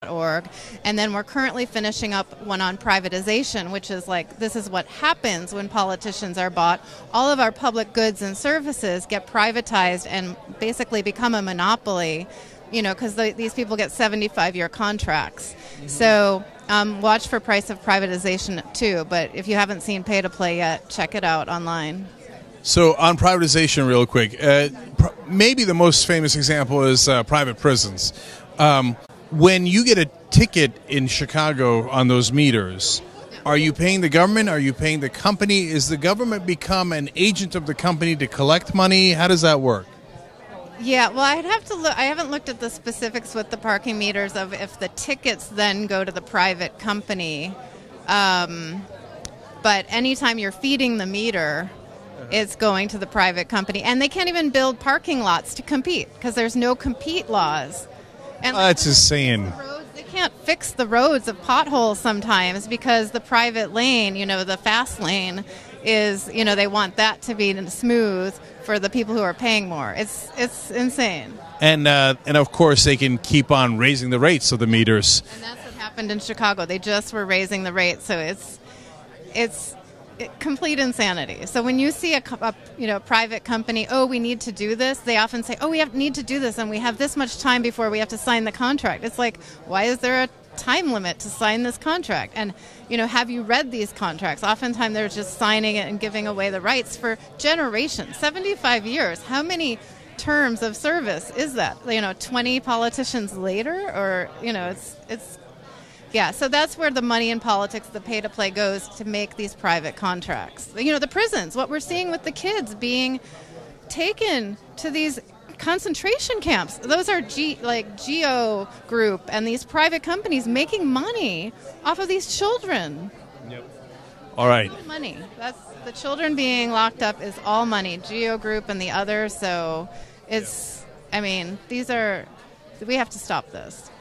org. And then we're currently finishing up one on privatization, which is like, this is what happens when politicians are bought. All of our public goods and services get privatized and basically become a monopoly, you know, because these people get 75-year contracts. Mm-hmm. So watch for Price of Privatization too, but if you haven't seen Pay to Play yet, check it out online. So on privatization real quick, maybe the most famous example is private prisons. When you get a ticket in Chicago on those meters, are you paying the government? Are you paying the company? Is the government become an agent of the company to collect money? How does that work? Yeah, well, I'd have to look. I haven't looked at the specifics with the parking meters of if the tickets then go to the private company. But anytime you're feeding the meter, it's going to the private company. And they can't even build parking lots to compete because there's no compete laws. And that's insane. They can't fix the roads of potholes sometimes because the private lane, you know, the fast lane is, you know, they want that to be smooth for the people who are paying more. It's insane. And of course they can keep on raising the rates of the meters. And that's what happened in Chicago. They just were raising the rates, so it's complete insanity. So when you see a private company, oh, we need to do this, they often say, oh, need to do this, and we have this much time before we have to sign the contract. It's like, why is there a time limit to sign this contract? And, you know, have you read these contracts? Oftentimes they're just signing it and giving away the rights for generations, 75 years. How many terms of service is that? You know, 20 politicians later? Or, you know, it's yeah, so that's where the money in politics, the pay to play, goes to make these private contracts. You know, the prisons, what we're seeing with the kids being taken to these concentration camps. Those are Geo Group and these private companies making money off of these children. Yep. All right. Money. That's the children being locked up is all money. Geo Group and the others. So it's, I mean, we have to stop this.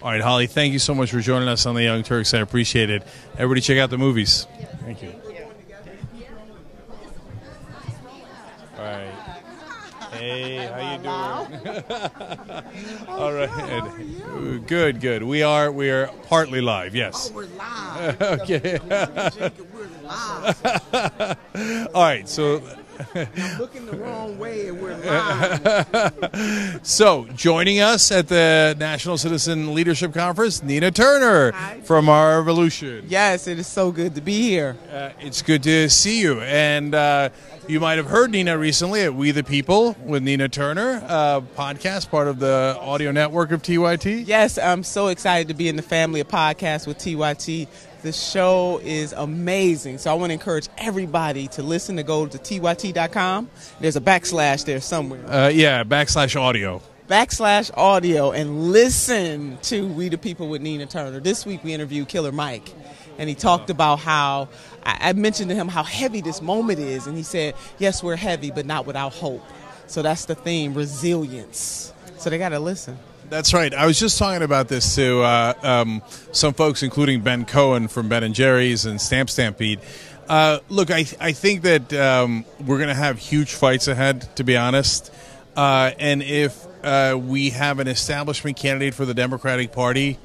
All right, Holly, thank you so much for joining us on the Young Turks. I appreciate it. Everybody check out the movies. Thank you. All right. Hey, how you doing? All right. Good. We are partly live, yes. Oh, we're live. Okay. We're live. All right, so I'm looking the wrong way and we're live. So, joining us at the National Citizen Leadership Conference, Nina Turner from Our Revolution. Yes, it is so good to be here. It's good to see you. And you might have heard Nina recently at We the People with Nina Turner, podcast, part of the audio network of TYT. Yes, I'm so excited to be in the family of podcasts with TYT. The show is amazing. So I want to encourage everybody to listen, to go to tyt.com. There's a / there somewhere. /audio. /audio and listen to We the People with Nina Turner. This week we interviewed Killer Mike. And he talked about how, I mentioned to him how heavy this moment is. And he said, yes, we're heavy, but not without hope. So that's the theme, resilience. So they got to listen. That's right. I was just talking about this to some folks, including Ben Cohen from Ben & Jerry's and Stamp Stampede. Look, I think that we're going to have huge fights ahead, to be honest. And if we have an establishment candidate for the Democratic Party,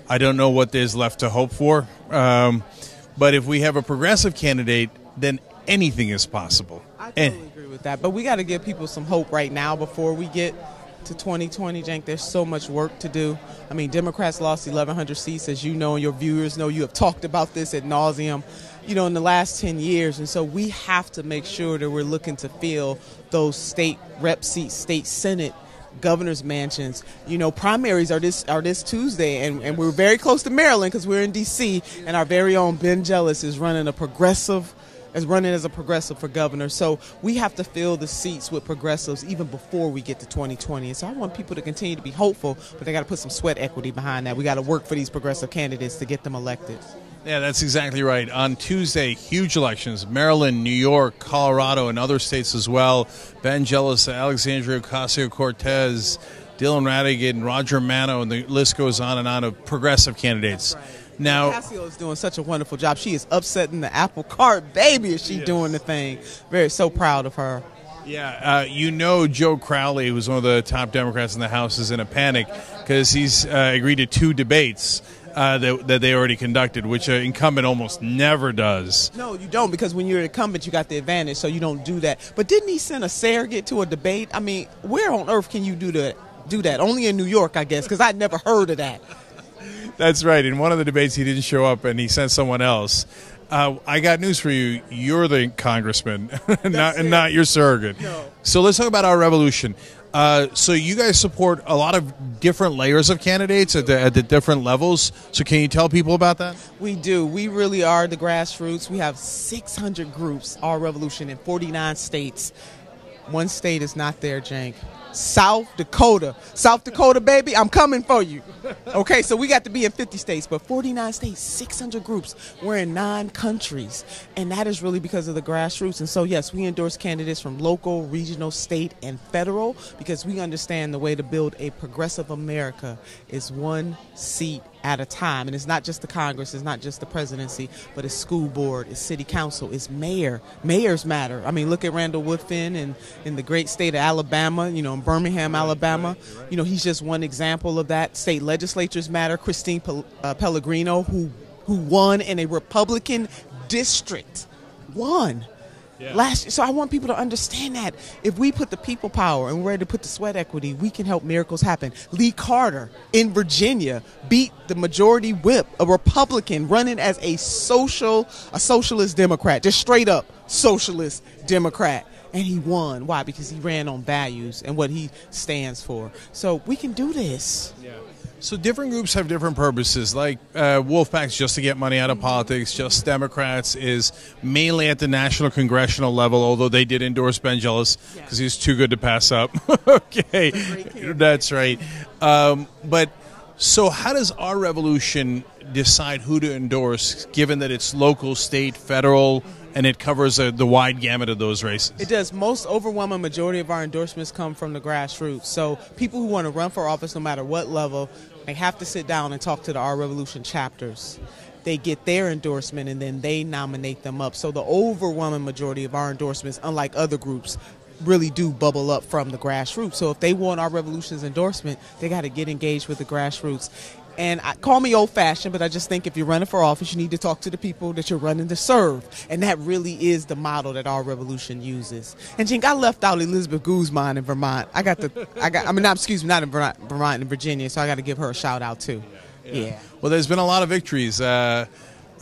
I don't know what there's left to hope for. But if we have a progressive candidate, then anything is possible. I totally agree with that. But we got to give people some hope right now before we get to 2020, Cenk. There's so much work to do. I mean, Democrats lost 1,100 seats, as you know, and your viewers know. You have talked about this ad nauseum, you know, in the last 10 years. And so we have to make sure that we're looking to fill those state rep seats, state senate, governor's mansions. You know, primaries are this Tuesday, and we're very close to Maryland because we're in D.C., and our very own Ben Jealous is running as a progressive for governor. So we have to fill the seats with progressives even before we get to 2020. And so I want people to continue to be hopeful, but they got to put some sweat equity behind that. We got to work for these progressive candidates to get them elected. Yeah, that's exactly right. On Tuesday, huge elections, Maryland, New York, Colorado, and other states as well. Ben Jealous, Alexandria Ocasio-Cortez, Dylan Ratigan, Roger Mano, and the list goes on of progressive candidates. Right. Now, Ocasio is doing such a wonderful job. She is upsetting the apple cart, baby. Is she doing the thing? So proud of her. Yeah, Joe Crowley, who's one of the top Democrats in the House, is in a panic because he's agreed to 2 debates that they already conducted, which an incumbent almost never does. No, you don't, because when you're an incumbent, you got the advantage, so you don't do that. But didn't he send a surrogate to a debate? I mean, where on earth can you do that? Only in New York, I guess, because I'd never heard of that. That's right. In one of the debates, he didn't show up, and he sent someone else. I got news for you. You're the congressman, not your surrogate. No. So let's talk about our revolution. So you guys support a lot of different layers of candidates at the different levels. So can you tell people about that? We do. We really are the grassroots. We have 600 groups, Our Revolution, in 49 states. One state is not there, Cenk. South Dakota. South Dakota, baby, I'm coming for you. Okay, so we got to be in 50 states, but 49 states, 600 groups. We're in 9 countries, and that is really because of the grassroots. And so, yes, we endorse candidates from local, regional, state, and federal because we understand the way to build a progressive America is one seat at a time. And it's not just the Congress, it's not just the presidency, but it's school board, it's city council, it's mayor. Mayors matter. I mean, look at Randall Woodfin in the great state of Alabama, in Birmingham, Alabama. He's just one example of that. State legislatures matter. Christine Pellegrino, who won in a Republican district, won. Yeah. So I want people to understand that if we put the people power and we're ready to put the sweat equity, we can help miracles happen. Lee Carter in Virginia beat the majority whip, a Republican running as a socialist Democrat, just straight up socialist Democrat. And he won. Why? Because he ran on values and what he stands for. So we can do this. Yeah. So different groups have different purposes, like Wolfpack's just to get money out of politics. Just Democrats is mainly at the national congressional level, although they did endorse Ben Jealous because he's too good to pass up. Okay, that's right. But so how does Our Revolution decide who to endorse, given that it's local, state, federal, and it covers the wide gamut of those races? It does. Most overwhelming majority of our endorsements come from the grassroots. So people who want to run for office, no matter what level, they have to sit down and talk to the Our Revolution chapters. They get their endorsement, and then they nominate them up. So the overwhelming majority of our endorsements, unlike other groups, really do bubble up from the grassroots. So if they want Our Revolution's endorsement, they got to get engaged with the grassroots. And call me old-fashioned, but I just think if you're running for office, you need to talk to the people that you're running to serve. And that really is the model that Our Revolution uses. And Cenk, I left out Elizabeth Guzman in Vermont. not in Vermont, in Virginia, so I got to give her a shout-out, too. Yeah. Well, there's been a lot of victories. I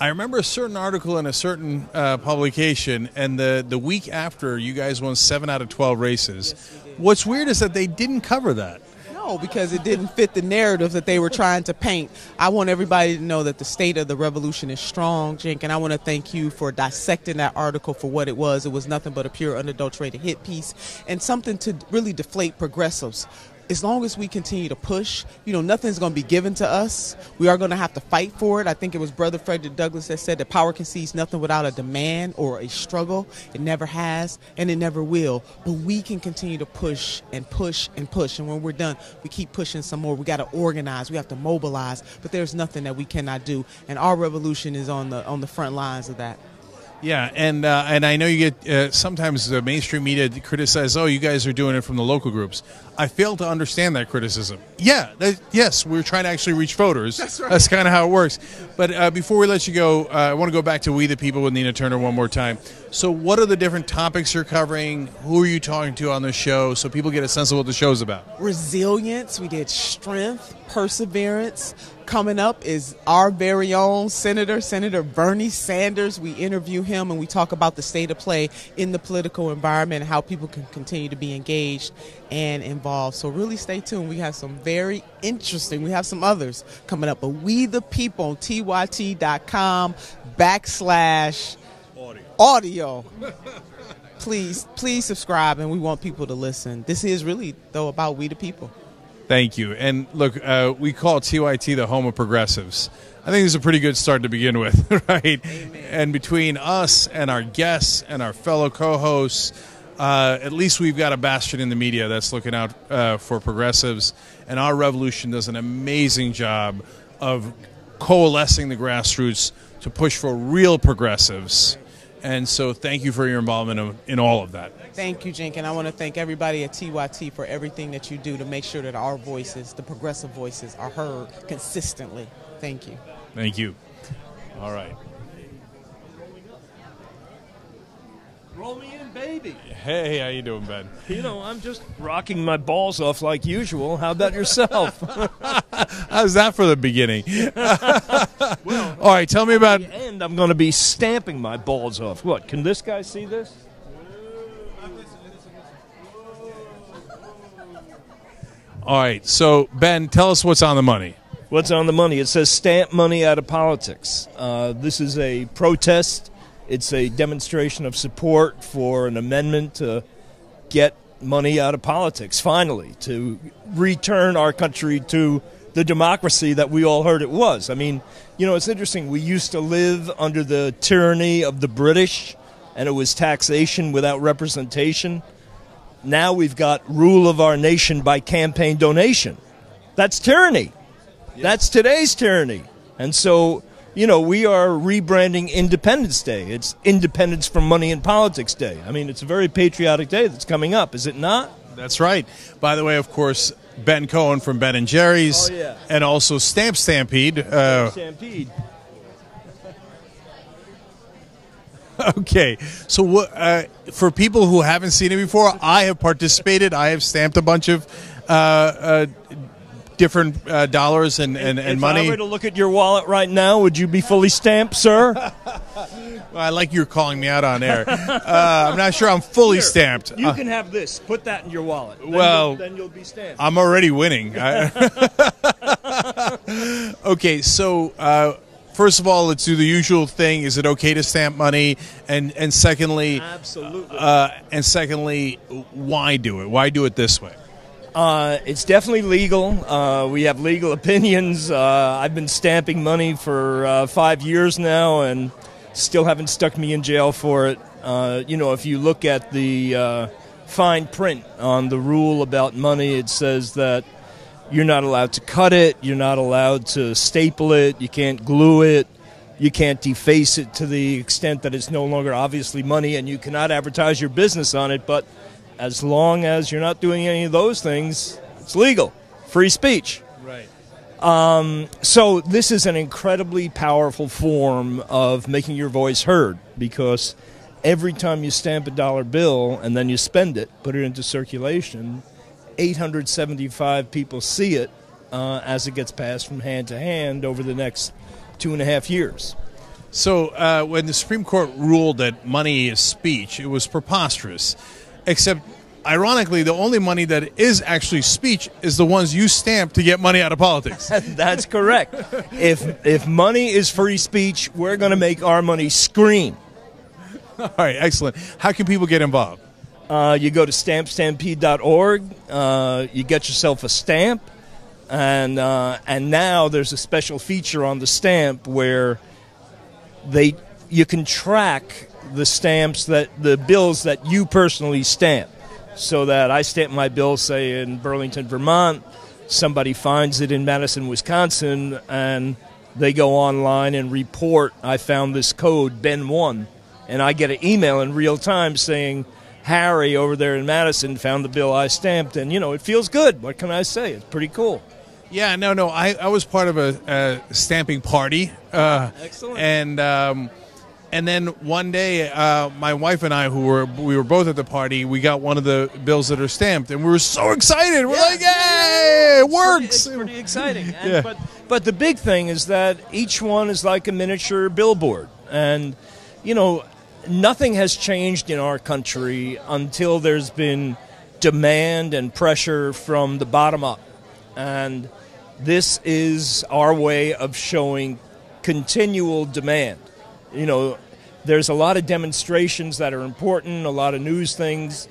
remember a certain article in a certain publication, and the week after, you guys won 7 out of 12 races. Yes, What's weird is that they didn't cover that. No, because it didn't fit the narrative that they were trying to paint. I want everybody to know that the state of the revolution is strong, Cenk, and I want to thank you for dissecting that article for what it was. It was nothing but a pure, unadulterated hit piece and something to really deflate progressives. As long as we continue to push, nothing's going to be given to us. We are going to have to fight for it. I think it was Brother Frederick Douglass that said that power concedes nothing without a demand or a struggle. It never has, and it never will. But we can continue to push and push and push. And when we're done, we keep pushing some more. We got to organize. We have to mobilize. But there's nothing that we cannot do. And Our Revolution is on the front lines of that. Yeah, and I know you get sometimes the mainstream media criticize, you guys are doing it from the local groups. I fail to understand that criticism. Yeah, yes, we're trying to actually reach voters. That's right. That's kind of how it works. But before we let you go, I want to go back to We the People with Nina Turner one more time. So what are the different topics you're covering? Who are you talking to on the show so people get a sense of what the show's about? Resilience. We did strength, perseverance. Coming up is our very own Senator Bernie Sanders. We interview him and we talk about the state of play in the political environment and how people can continue to be engaged and involved. So really stay tuned. We have some very interesting, we have some others coming up. But We the People on tyt.com/audio. Please subscribe, and we want people to listen. This is really, though, about We the People. Thank you. And look, we call TYT the home of progressives. I think this is a pretty good start to begin with, right? Amen. And between us and our guests and our fellow co-hosts, at least we've got a bastion in the media that's looking out for progressives. And Our Revolution does an amazing job of coalescing the grassroots to push for real progressives. And so thank you for your involvement in all of that. Thank you, Cenk, and I want to thank everybody at TYT for everything that you do to make sure that our voices, the progressive voices, are heard consistently. Thank you. Thank you. All right. Roll me in, baby. Hey, how you doing, Ben? You know, I'm just rocking my balls off like usual. How about yourself? How's that for the beginning? Well, all right, tell me about... And I'm going to be stamping my balls off. What, can this guy see this? All right, so, Ben, tell us what's on the money. What's on the money? It says stamp money out of politics. This is a protest. It's a demonstration of support for an amendment to get money out of politics, finally, to return our country to the democracy that we all heard it was. I mean, you know, it's interesting. We used to live under the tyranny of the British, and it was taxation without representation. Now we've got rule of our nation by campaign donation. That's tyranny. Yep. That's today's tyranny. And so, you know, we are rebranding Independence Day. It's Independence from Money in Politics Day. I mean, it's a very patriotic day that's coming up, is it not? That's right. By the way, of course, Ben Cohen from Ben & Jerry's. Oh, yeah. And also Stamp Stampede. Stampede. Okay, so what, for people who haven't seen it before, I have participated. I have stamped a bunch of different dollars and money. If I were to look at your wallet right now, would you be fully stamped, sir? Well, I like you're calling me out on air. I'm not sure I'm fully Here, stamped. You can have this. Put that in your wallet. Then you'll be stamped. I'm already winning. Okay, so first of all, let's do the usual thing. Is it okay to stamp money? And secondly, absolutely. And secondly, why do it? Why do it this way? It's definitely legal. We have legal opinions. I've been stamping money for 5 years now, and still haven't stuck me in jail for it. You know, if you look at the fine print on the rule about money, it says that you're not allowed to cut it, you're not allowed to staple it, you can't glue it, you can't deface it to the extent that it's no longer obviously money, and you cannot advertise your business on it. But as long as you're not doing any of those things, it's legal. Free speech. Right. So this is an incredibly powerful form of making your voice heard, because every time you stamp a dollar bill and then you spend it, put it into circulation, 875 people see it as it gets passed from hand to hand over the next 2.5 years. So when the Supreme Court ruled that money is speech, it was preposterous. Except, ironically, the only money that is actually speech is the ones you stamp to get money out of politics. That's correct. If money is free speech, we're going to make our money scream. All right, excellent. How can people get involved? You go to stampstampede.org. You get yourself a stamp, and now there's a special feature on the stamp where you can track the stamps, the bills that you personally stamp. So that I stamp my bill, say, in Burlington, Vermont, somebody finds it in Madison, Wisconsin, and they go online and report, I found this code, Ben1, and I get an email in real time saying, Harry over there in Madison found the bill I stamped, and, you know, it feels good. What can I say? It's pretty cool. Yeah, no, I was part of a stamping party. Excellent. And then one day, my wife and I, we were both at the party, we got one of the bills that are stamped, and we were so excited. We're like, "Yay, it works!" It's pretty exciting. Yeah. But the big thing is that each one is like a miniature billboard, and you know, nothing has changed in our country until there's been demand and pressure from the bottom up, and this is our way of showing continual demand. You know, there's a lot of demonstrations that are important, a lot of news things.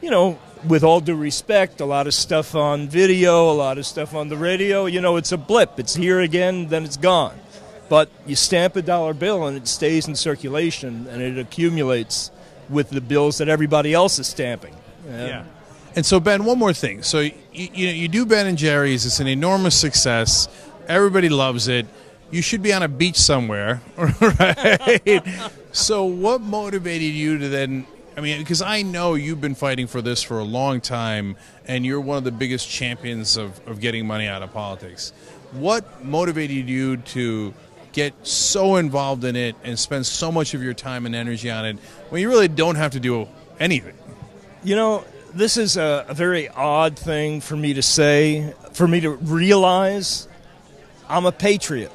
You know, with all due respect, a lot of stuff on video, a lot of stuff on the radio. You know, it's a blip. It's here again, then it's gone. But you stamp a dollar bill and it stays in circulation and it accumulates with the bills that everybody else is stamping. Yeah. And so, Ben, one more thing. So you do Ben & Jerry's. It's an enormous success. Everybody loves it. you should be on a beach somewhere, right? So what motivated you to then, I mean, because I know you've been fighting for this for a long time, and you're one of the biggest champions of getting money out of politics. What motivated you to get so involved in it and spend so much of your time and energy on it when you really don't have to do anything? You know, this is a very odd thing for me to say, for me to realize. I'm a patriot.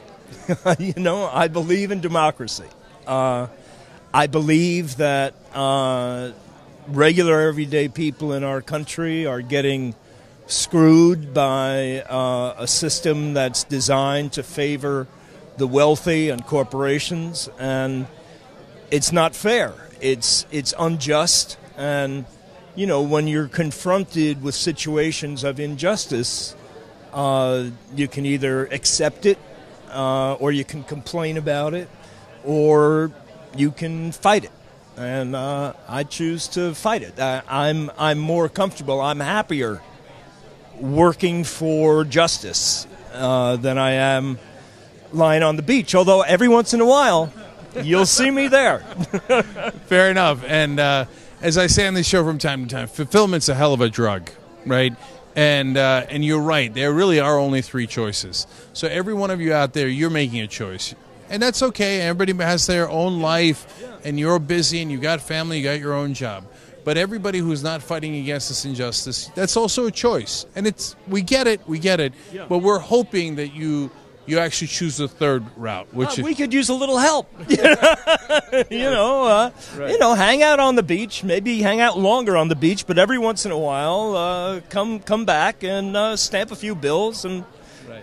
You know, I believe in democracy. I believe that regular, everyday people in our country are getting screwed by a system that's designed to favor the wealthy and corporations, and it's not fair. It's unjust, and you know, when you're confronted with situations of injustice, you can either accept it, or you can complain about it, or you can fight it. And I choose to fight it. I'm more comfortable. I'm happier working for justice than I am lying on the beach. Although every once in a while, you'll see me there. Fair enough. And as I say on this show from time to time, fulfillment's a hell of a drug, right? And you're right. There really are only three choices. So every one of you out there, you're making a choice. And that's okay. Everybody has their own life, and you're busy, and you got family, you got your own job. But everybody who's not fighting against this injustice, that's also a choice. And we get it. Yeah. But we're hoping that you actually choose the third route, which we could use a little help. Right. You know, hang out on the beach, maybe hang out longer on the beach, but every once in a while, come back and stamp a few bills and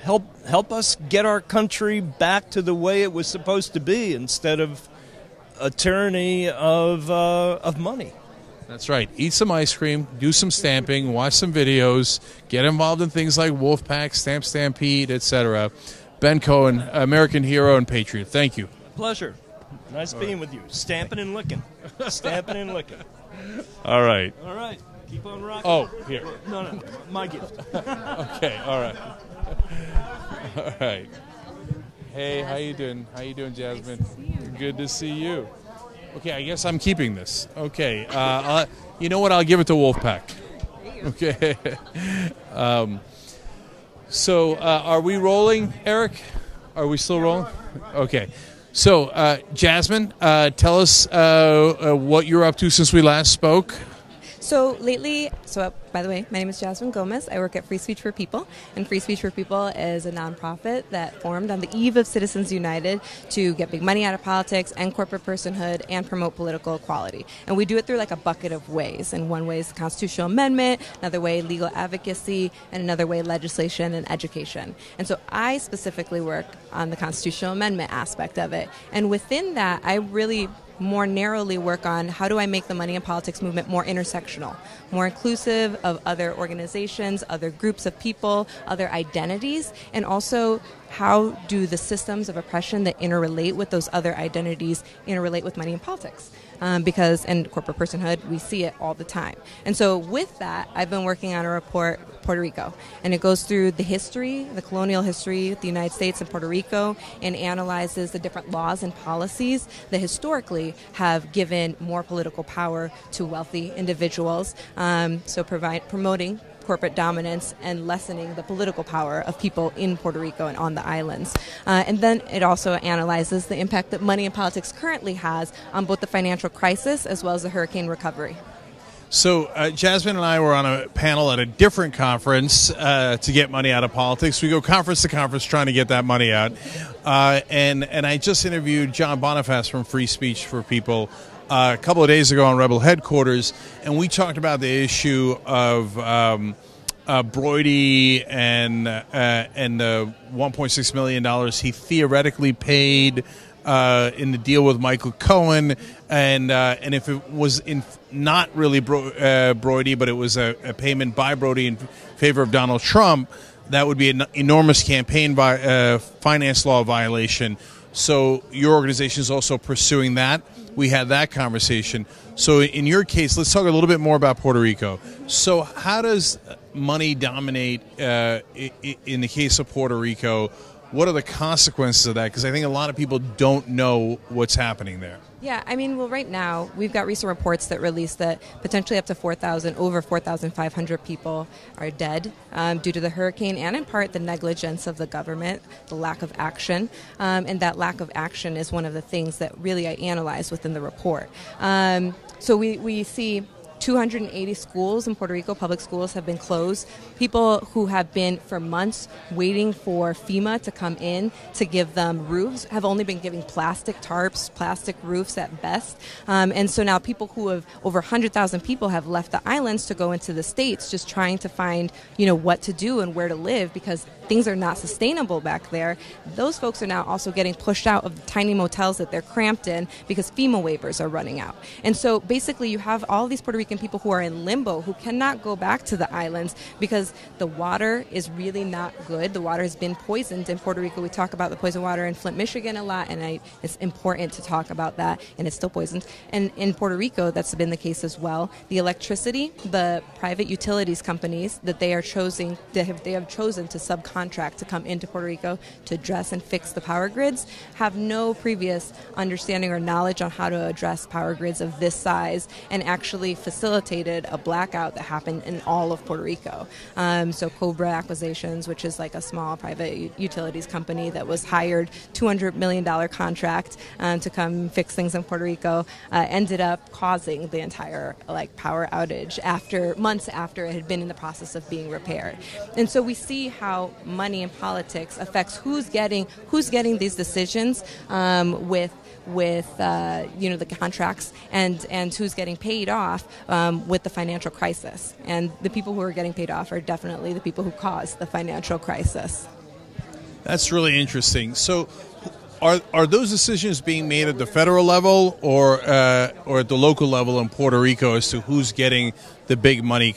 help us get our country back to the way it was supposed to be, instead of a tyranny of money. That's right. Eat some ice cream, do some stamping, watch some videos, get involved in things like Wolfpack, Stamp Stampede, etc. Ben Cohen, American hero and patriot. Thank you. Pleasure. Nice being with you. Stamping and licking. Stamping and licking. All right. All right. Keep on rocking. Oh, here. No. My gift. Okay. All right. All right. Hey, how you doing? How you doing, Jasmine? Nice to see you. Good to see you. Okay, I guess I'm keeping this. Okay. You know what? I'll give it to Wolfpack. Okay. So, are we rolling, Eric? Are we still rolling? Okay. So, Jasmine, tell us what you're up to since we last spoke. So lately, by the way, my name is Jasmine Gomez. I work at Free Speech for People, and Free Speech for People is a nonprofit that formed on the eve of Citizens United to get big money out of politics and corporate personhood and promote political equality. And we do it through like a bucket of ways. And one way is the constitutional amendment, another way legal advocacy, and another way legislation and education. And so I specifically work on the constitutional amendment aspect of it. And within that, I really more narrowly work on how do I make the money in politics movement more intersectional, more inclusive of other organizations, other groups of people, other identities, and also how do the systems of oppression that interrelate with those other identities interrelate with money in politics? Because in corporate personhood, we see it all the time. And so with that, I've been working on a report, Puerto Rico, and it goes through the history, the colonial history of the United States and Puerto Rico, and analyzes the different laws and policies that historically have given more political power to wealthy individuals. So promoting corporate dominance and lessening the political power of people in Puerto Rico and on the islands. And then it also analyzes the impact that money in politics currently has on both the financial crisis as well as the hurricane recovery. So Jasmine and I were on a panel at a different conference to get money out of politics. We go conference to conference trying to get that money out. And I just interviewed John Boniface from Free Speech for People a couple of days ago on Rebel Headquarters, and we talked about the issue of Brody and the $1.6 million he theoretically paid in the deal with Michael Cohen, and if it was not really Brody, but it was a payment by Brody in favor of Donald Trump, that would be an enormous campaign finance law violation. So your organization is also pursuing that. We had that conversation. So in your case, let's talk a little bit more about Puerto Rico. So how does money dominate in the case of Puerto Rico? What are the consequences of that? Because I think a lot of people don't know what's happening there. Yeah, I mean, well, right now, we've got recent reports that release that potentially up to over 4,500 people are dead due to the hurricane and, in part, the negligence of the government, the lack of action. And that lack of action is one of the things that really I analyze within the report. So we see 280 schools in Puerto Rico, public schools, have been closed. People who have been for months waiting for FEMA to come in to give them roofs have only been giving plastic tarps, plastic roofs at best. And so now people who have, over 100,000 people have left the islands to go into the States just trying to find, what to do and where to live because things are not sustainable back there. Those folks are now also getting pushed out of the tiny motels that they're cramped in because FEMA waivers are running out. And so basically you have all these Puerto Rican people who are in limbo who cannot go back to the islands because the water is really not good. The water has been poisoned in Puerto Rico. We talk about the poisoned water in Flint, Michigan a lot, and it's important to talk about that, and it's still poisoned. And in Puerto Rico, that's been the case as well. The electricity, the private utilities companies that they have chosen to subcontract to come into Puerto Rico to address and fix the power grids have no previous understanding or knowledge on how to address power grids of this size and actually facilitated a blackout that happened in all of Puerto Rico. So Cobra Acquisitions, which is like a small private utilities company that was hired, $200 million contract to come fix things in Puerto Rico, ended up causing the entire power outage months after it had been in the process of being repaired. And so we see how money and politics affects who's getting these decisions with the contracts and who's getting paid off with the financial crisis. And the people who are getting paid off are definitely the people who caused the financial crisis. That's really interesting. So are those decisions being made at the federal level or at the local level in Puerto Rico as to who's getting the big money?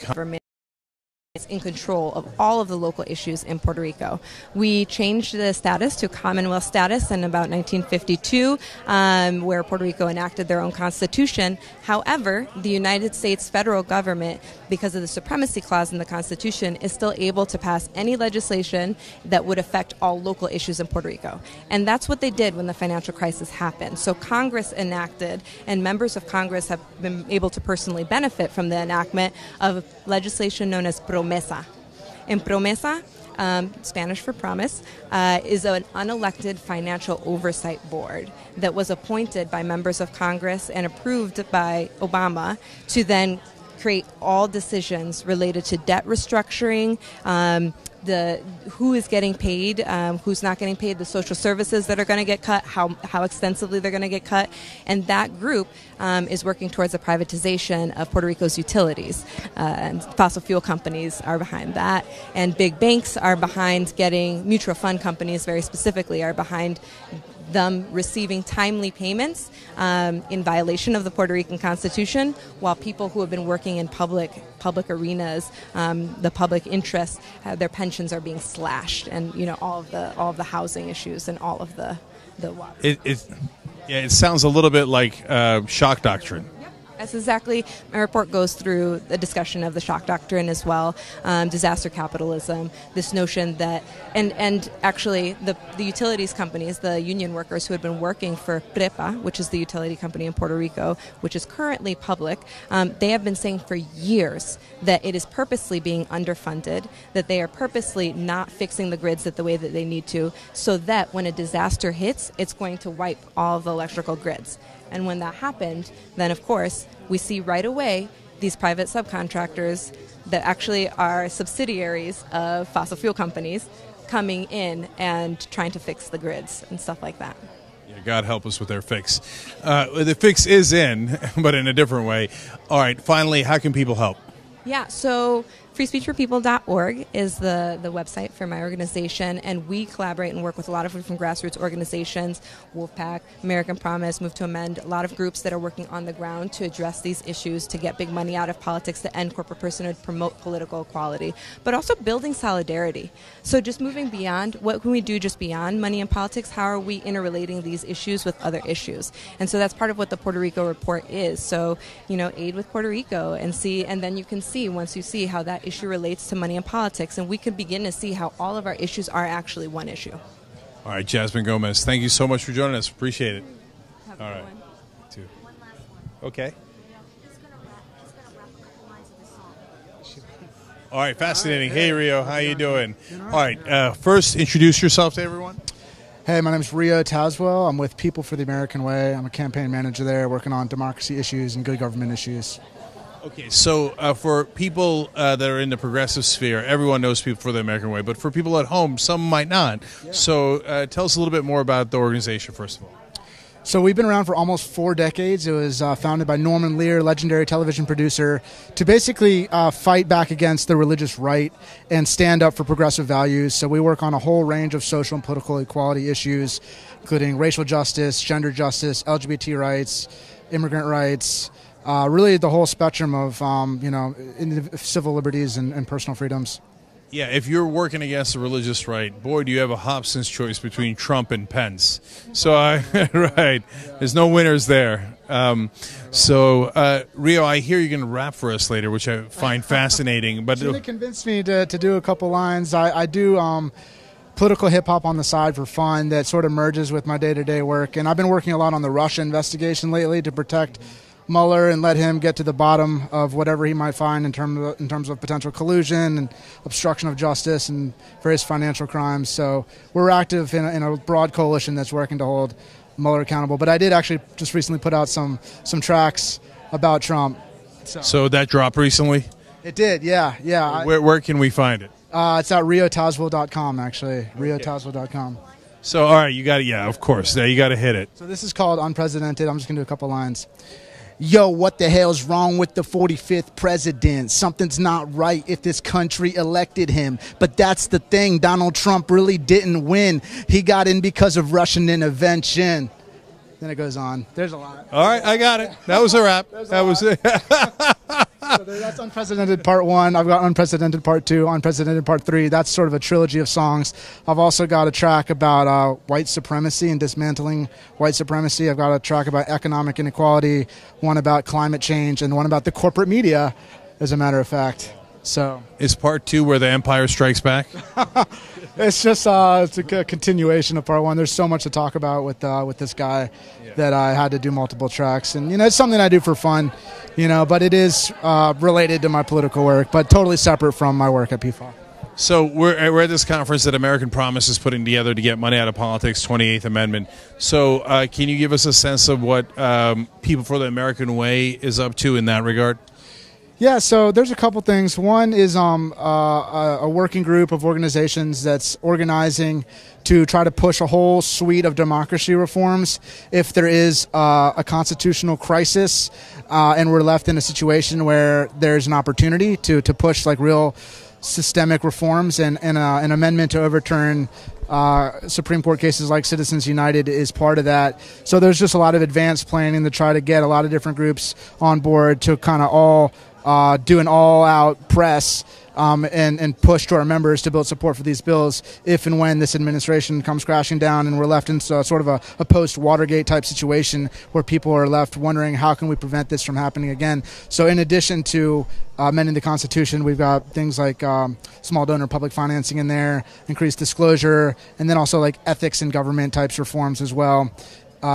In control of all of the local issues in Puerto Rico. We changed the status to Commonwealth status in about 1952, where Puerto Rico enacted their own constitution. However, the United States federal government, because of the supremacy clause in the Constitution, is still able to pass any legislation that would affect all local issues in Puerto Rico. And that's what they did when the financial crisis happened. So Congress enacted, and members of Congress have been able to personally benefit from the enactment of legislation known as Promesa. And Promesa, Spanish for promise, is an unelected financial oversight board that was appointed by members of Congress and approved by Obama to then create all decisions related to debt restructuring, who is getting paid, who's not getting paid, the social services that are going to get cut, how extensively they're going to get cut. And that group is working towards the privatization of Puerto Rico's utilities. And fossil fuel companies are behind that. And big banks are behind mutual fund companies very specifically are behind them receiving timely payments in violation of the Puerto Rican Constitution, while people who have been working in public arenas, the public interest, their pensions are being slashed, and all of the housing issues and all of the water. It sounds a little bit like shock doctrine. That's exactly, my report goes through the discussion of the shock doctrine as well, disaster capitalism, this notion that, and actually the utilities companies, the union workers who had been working for PREPA, which is the utility company in Puerto Rico, which is currently public, they have been saying for years that it is purposely being underfunded, that they are purposely not fixing the grids the way that they need to, so that when a disaster hits, it's going to wipe all of the electrical grids. And when that happened, then of course, we see right away these private subcontractors that actually are subsidiaries of fossil fuel companies coming in and trying to fix the grids and stuff like that. Yeah, God help us with their fix. The fix is in, but in a different way. All right, finally, how can people help? Yeah, so freespeechforpeople.org is the website for my organization, and we collaborate and work with a lot of different grassroots organizations, Wolfpack, American Promise, Move to Amend, a lot of groups that are working on the ground to address these issues, to get big money out of politics, to end corporate personhood, promote political equality, but also building solidarity. So just moving beyond, what can we do just beyond money and politics? How are we interrelating these issues with other issues? And so that's part of what the Puerto Rico report is. So, aid with Puerto Rico, and then you can see, once you see how that issue relates to money and politics, and we can begin to see how all of our issues are actually one issue. All right, Jasmine Gomez, thank you so much for joining us. Appreciate it. Have All a good right. one. Too. Okay. All right, fascinating. Hey, Rio, how you doing? All right, first, introduce yourself to everyone. Hey, my name is Rio Taswell. I'm with People for the American Way. I'm a campaign manager there working on democracy issues and good government issues. Okay, so for people that are in the progressive sphere, everyone knows People for the American Way, but for people at home, some might not. Yeah. So tell us a little bit more about the organization, first of all. So we've been around for almost 4 decades. It was founded by Norman Lear, legendary television producer, to basically fight back against the religious right and stand up for progressive values. So we work on a whole range of social and political equality issues, including racial justice, gender justice, LGBT rights, immigrant rights, really the whole spectrum of civil liberties and personal freedoms. Yeah, if you're working against the religious right, boy, do you have a Hobson's choice between Trump and Pence. So, right, there's no winners there. Rio, I hear you're going to rap for us later, which I find fascinating. But Gina convinced me to do a couple lines. I do political hip-hop on the side for fun that sort of merges with my day-to-day work. And I've been working a lot on the Russia investigation lately to protect Mueller and let him get to the bottom of whatever he might find in terms of potential collusion and obstruction of justice and various financial crimes. So we're active in a broad coalition that's working to hold Mueller accountable. But I did actually just recently put out some tracks about Trump. So that dropped recently? It did, yeah. Where can we find it? It's at riotoswell.com, actually, riotoswell.com. So, all right, you got to, yeah, of course, you got to hit it. So this is called Unprecedented. I'm just going to do a couple lines. Yo, what the hell's wrong with the 45th president? Something's not right if this country elected him. But that's the thing. Donald Trump really didn't win. He got in because of Russian intervention. Then it goes on. There's a lot. All right, I got it. That was a wrap. That was it. So that's Unprecedented Part 1. I've got Unprecedented Part 2, Unprecedented Part 3. That's sort of a trilogy of songs. I've also got a track about white supremacy and dismantling white supremacy. I've got a track about economic inequality, one about climate change, and one about the corporate media, as a matter of fact. So is Part 2 where the Empire Strikes Back? It's just it's a continuation of Part 1. There's so much to talk about with this guy that I had to do multiple tracks. And, it's something I do for fun, but it is related to my political work, but totally separate from my work at PFA. So we're at this conference that American Promise is putting together to get money out of politics, 28th Amendment. So can you give us a sense of what People for the American Way is up to in that regard? Yeah, so there's a couple things. One is a working group of organizations that's organizing to try to push a whole suite of democracy reforms if there is a constitutional crisis and we're left in a situation where there's an opportunity to push like real systemic reforms, and an amendment to overturn Supreme Court cases like Citizens United is part of that. So there's just a lot of advanced planning to try to get a lot of different groups on board to kind of all do an all-out press and push to our members to build support for these bills if and when this administration comes crashing down and we're left in sort of a post-Watergate type situation where people are left wondering how can we prevent this from happening again. So in addition to amending the Constitution, we've got things like small donor public financing in there, increased disclosure, and then also like ethics in government types reforms as well.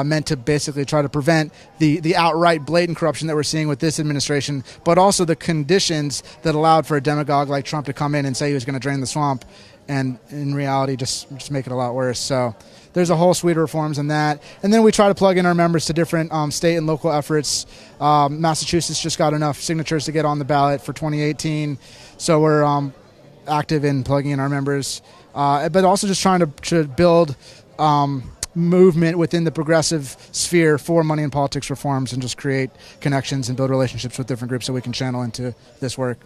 Meant to basically try to prevent the outright blatant corruption that we're seeing with this administration, but also the conditions that allowed for a demagogue like Trump to come in and say he was going to drain the swamp, and in reality just make it a lot worse. So there's a whole suite of reforms in that. And then we try to plug in our members to different state and local efforts. Massachusetts just got enough signatures to get on the ballot for 2018, so we're active in plugging in our members, but also just trying to build movement within the progressive sphere for money and politics reforms and just create connections and build relationships with different groups so we can channel into this work.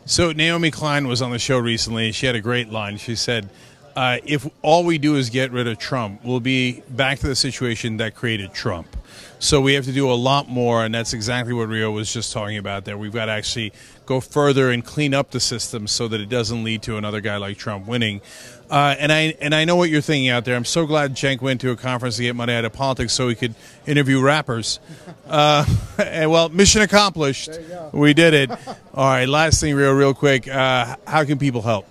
So Naomi Klein was on the show recently. She had a great line. She said, if all we do is get rid of Trump, we'll be back to the situation that created Trump. So we have to do a lot more, and that's exactly what Rio was just talking about there. We've got to actually go further and clean up the system so that it doesn't lead to another guy like Trump winning. And I know what you're thinking out there. I'm so glad Cenk went to a conference to get money out of politics so he could interview rappers. And, well, mission accomplished. There you go. We did it. All right, last thing, real quick. How can people help?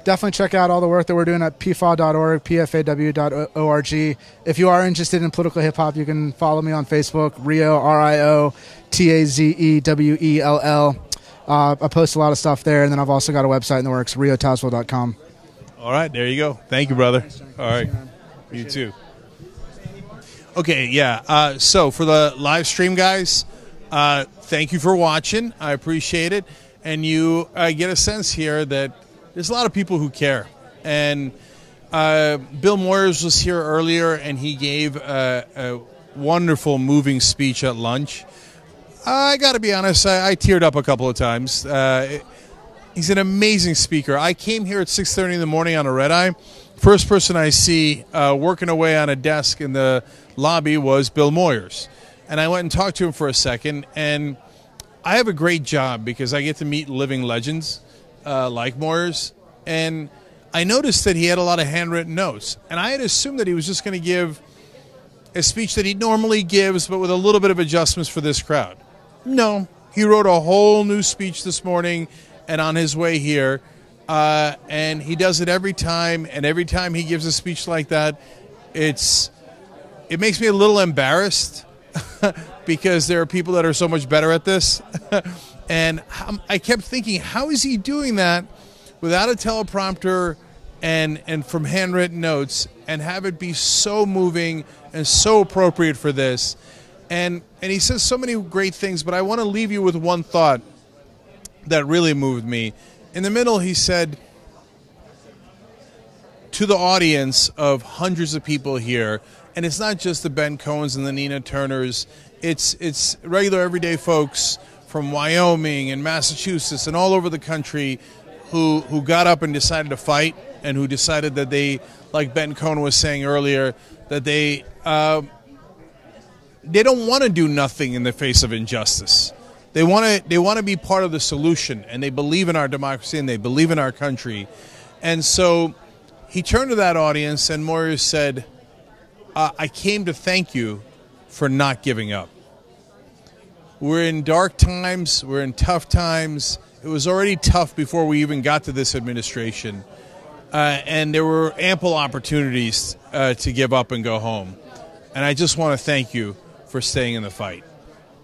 definitely check out all the work that we're doing at pfaw.org, pfaw.org. If you are interested in political hip-hop, you can follow me on Facebook, Rio, RIOTAZEWELL. I post a lot of stuff there, and then I've also got a website in the works, riotazwell.com. All right, there you go. Thank you, brother. All right. You too. Okay, yeah. So for the live stream, guys, thank you for watching. I appreciate it. And you get a sense here that there's a lot of people who care. And Bill Moyers was here earlier, and he gave a wonderful, moving speech at lunch. I got to be honest, I teared up a couple of times. He's an amazing speaker. I came here at 6:30 in the morning on a red eye. First person I see working away on a desk in the lobby was Bill Moyers. And I went and talked to him for a second. And I have a great job because I get to meet living legends like Moyers. And I noticed that he had a lot of handwritten notes. And I had assumed that he was just going to give a speech that he normally gives, but with a little bit of adjustments for this crowd. No, he wrote a whole new speech this morning and on his way here. And he does it every time, and every time he gives a speech like that, it makes me a little embarrassed because there are people that are so much better at this. And I kept thinking, how is he doing that without a teleprompter and from handwritten notes and have it be so moving and so appropriate for this? And he says so many great things, but I want to leave you with one thought that really moved me. In the middle, he said to the audience of hundreds of people here, and it's not just the Ben Cohens and the Nina Turners, it's regular everyday folks from Wyoming and Massachusetts and all over the country who got up and decided to fight, and who decided that they, like Ben Cohen was saying earlier, that they don't want to do nothing in the face of injustice. They want to be part of the solution, and they believe in our democracy, and they believe in our country. And so he turned to that audience, and Moyers said, I came to thank you for not giving up. We're in dark times. We're in tough times. It was already tough before we even got to this administration. And there were ample opportunities to give up and go home. And I just want to thank you for staying in the fight.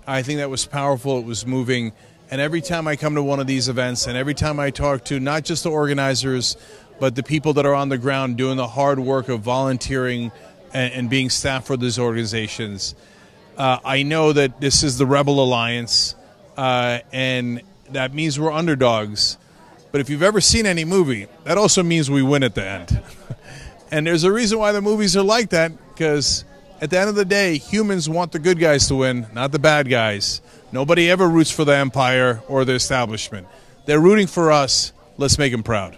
I think that was powerful. It was moving. And every time I come to one of these events, and every time I talk to not just the organizers, but the people that are on the ground doing the hard work of volunteering and being staff for these organizations, I know that this is the Rebel Alliance, and that means we're underdogs. But if you've ever seen any movie, that also means we win at the end. And there's a reason why the movies are like that, because at the end of the day, humans want the good guys to win, not the bad guys. Nobody ever roots for the empire or the establishment. They're rooting for us. Let's make them proud.